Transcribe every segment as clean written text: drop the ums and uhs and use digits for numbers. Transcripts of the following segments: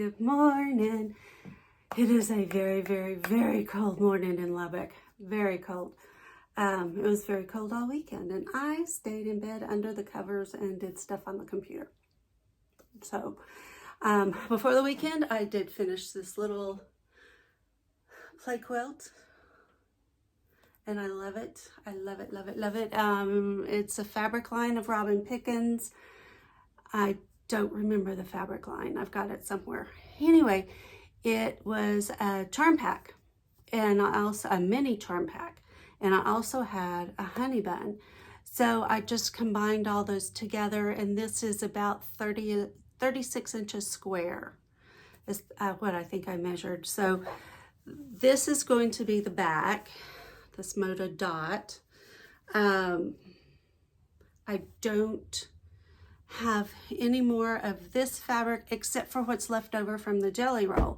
Good morning. It is a very, very, very cold morning in Lubbock. Very cold. It was very cold all weekend, and I stayed in bed under the covers and did stuff on the computer. So, before the weekend, I did finish this little play quilt, and I love it. I love it, love it, love it. It's a fabric line of Robin Pickens. I don't remember the fabric line. I've got it somewhere. Anyway, it was a charm pack, and I also a mini charm pack, and I also had a honey bun. So I just combined all those together, and this is about 36 inches square is what I think I measured. So this is going to be the back, this Moda dot. I don't have any more of this fabric except for what's left over from the jelly roll.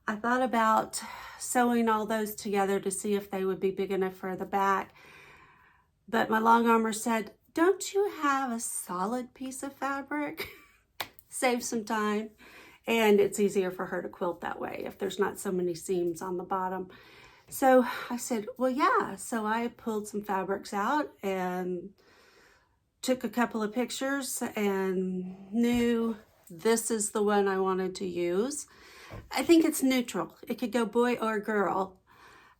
I thought about sewing all those together to see if they would be big enough for the back, but my long armer said, don't you have a solid piece of fabric? Save some time, and it's easier for her to quilt that way if there's not so many seams on the bottom. So I said, well, yeah. So I pulled some fabrics out and took a couple of pictures and knew this is the one I wanted to use. I think it's neutral. It could go boy or girl.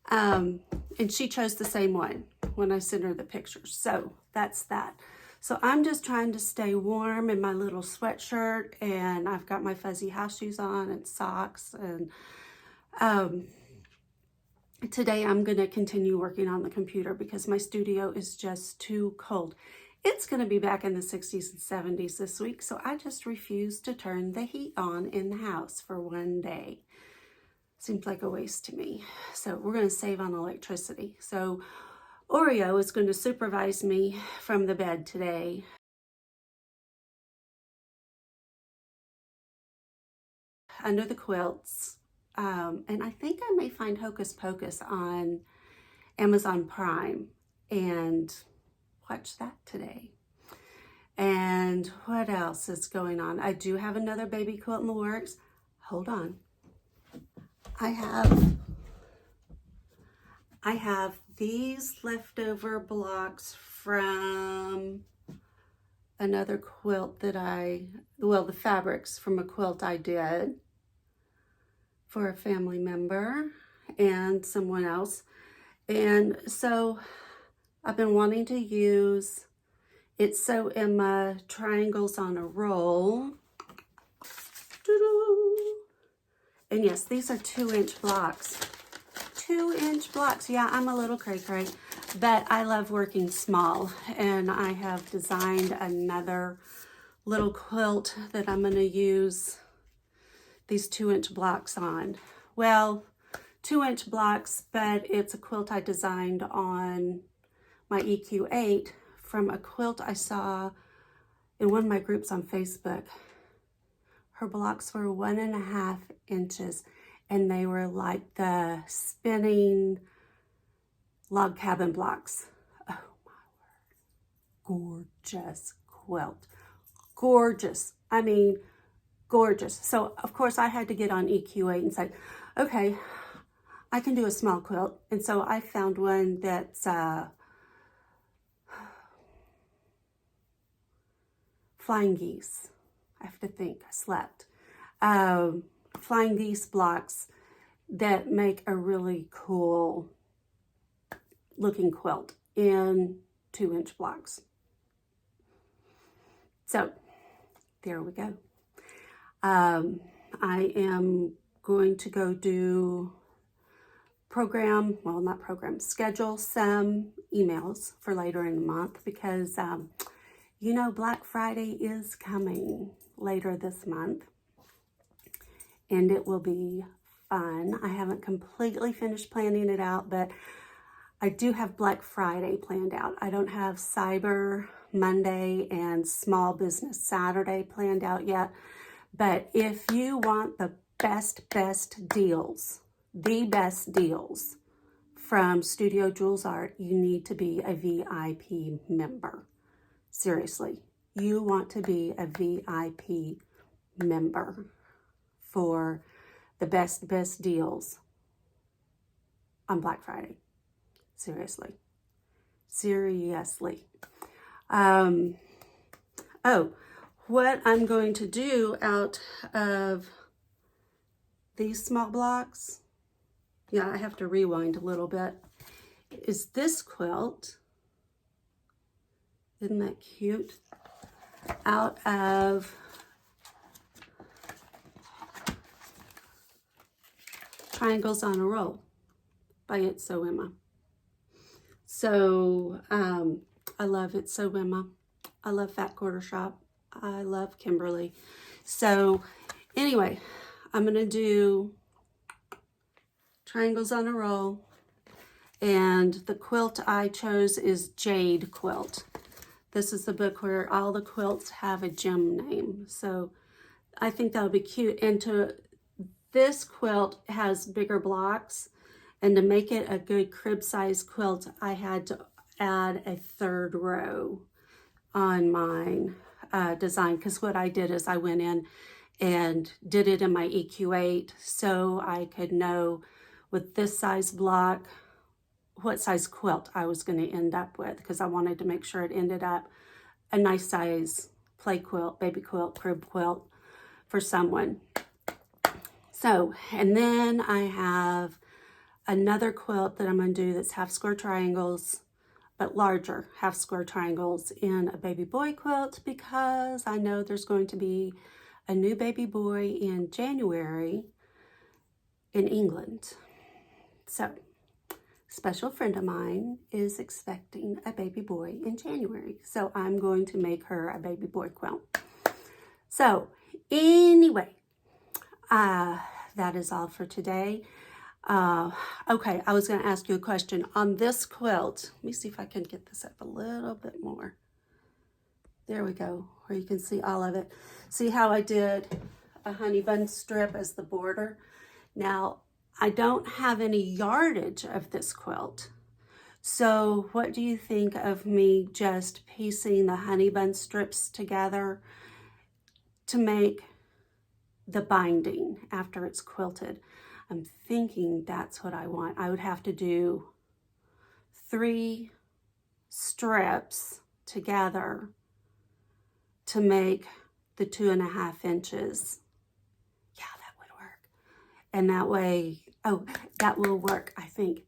And she chose the same one when I sent her the pictures. So that's that. So I'm just trying to stay warm in my little sweatshirt, and I've got my fuzzy house shoes on and socks. And today I'm going to continue working on the computer because my studio is just too cold. It's going to be back in the 60s and 70s this week, so I just refuse to turn the heat on in the house for one day. Seems like a waste to me. So we're going to save on electricity. So Oreo is going to supervise me from the bed today. Under the quilts. And I think I may find Hocus Pocus on Amazon Prime and watch that today. And what else is going on? I do have another baby quilt in the works. Hold on. I have these leftover blocks from another quilt that the fabrics from a quilt I did for a family member and someone else. And so I've been wanting to use It's So Emma triangles on a roll. And yes, these are 2-inch blocks. 2-inch blocks. Yeah, I'm a little cray-cray, but I love working small. And I have designed another little quilt that I'm going to use these 2-inch blocks on. Well, 2-inch blocks, but it's a quilt I designed on my EQ8 from a quilt I saw in one of my groups on Facebook. Her blocks were 1.5 inches, and they were like the spinning log cabin blocks. Oh my word. Gorgeous quilt. Gorgeous. I mean, gorgeous. So of course I had to get on EQ8 and say, okay, I can do a small quilt. And so I found one that's flying geese. I have to think, I slept. Flying geese blocks that make a really cool looking quilt in 2-inch blocks. So there we go. I am going to go do schedule some emails for later in the month because you know, Black Friday is coming later this month, and it will be fun. I haven't completely finished planning it out, but I do have Black Friday planned out. I don't have Cyber Monday and Small Business Saturday planned out yet, but if you want the best deals, the best deals from Studio Jules Art, you need to be a VIP member. Seriously, you want to be a VIP member for the best deals on Black Friday. Seriously. Oh, what I'm going to do out of these small blocks, yeah, I have to rewind a little bit, is this quilt. Isn't that cute? Out of Triangles on a Roll by It's So Emma. So I love It's So Emma. I love Fat Quarter Shop. I love Kimberly. So anyway, I'm going to do Triangles on a Roll. And the quilt I chose is Jade Quilt. This is the book where all the quilts have a gem name. So I think that would be cute. And this quilt has bigger blocks. And to make it a good crib size quilt, I had to add a 3rd row on mine design. Because what I did is I went in and did it in my EQ8 so I could know with this size block what size quilt I was going to end up with, because I wanted to make sure it ended up a nice size play quilt, baby quilt, crib quilt for someone. So, and then I have another quilt that I'm going to do that's half square triangles, but larger half square triangles in a baby boy quilt, because I know there's going to be a new baby boy in January in England. So, special friend of mine is expecting a baby boy in January. So I'm going to make her a baby boy quilt. So anyway, that is all for today. Okay, I was going to ask you a question on this quilt. Let me see if I can get this up a little bit more. There we go, where you can see all of it. See how I did a honey bun strip as the border? Now, I don't have any yardage of this quilt. So what do you think of me just piecing the honey bun strips together to make the binding after it's quilted? I'm thinking that's what I want. I would have to do 3 strips together to make the 2.5 inches. Yeah, that would work. And that way, oh, that will work, I think.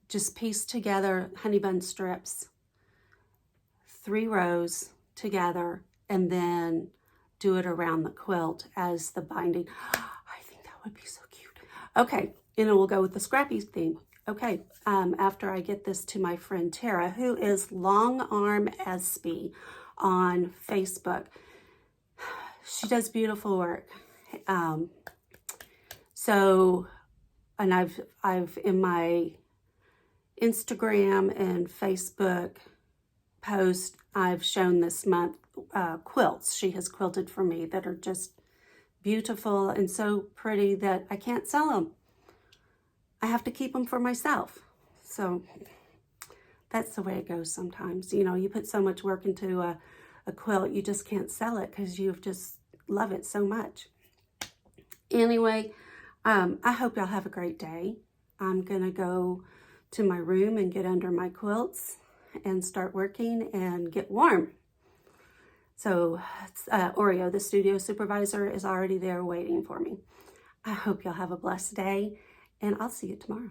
Just piece together honey bun strips, 3 rows together, and then do it around the quilt as the binding. I think that would be so cute. Okay, and it will go with the scrappy theme. Okay, after I get this to my friend Tara, who is Long Arm Espy on Facebook. She does beautiful work. And I've in my Instagram and Facebook post, I've shown this month quilts she has quilted for me that are just beautiful and so pretty that I can't sell them. I have to keep them for myself. So that's the way it goes sometimes. You know, you put so much work into a quilt, you just can't sell it because you just love it so much. Anyway, I hope y'all have a great day. I'm going to go to my room and get under my quilts and start working and get warm. So Oreo, the studio supervisor, is already there waiting for me. I hope y'all have a blessed day, and I'll see you tomorrow.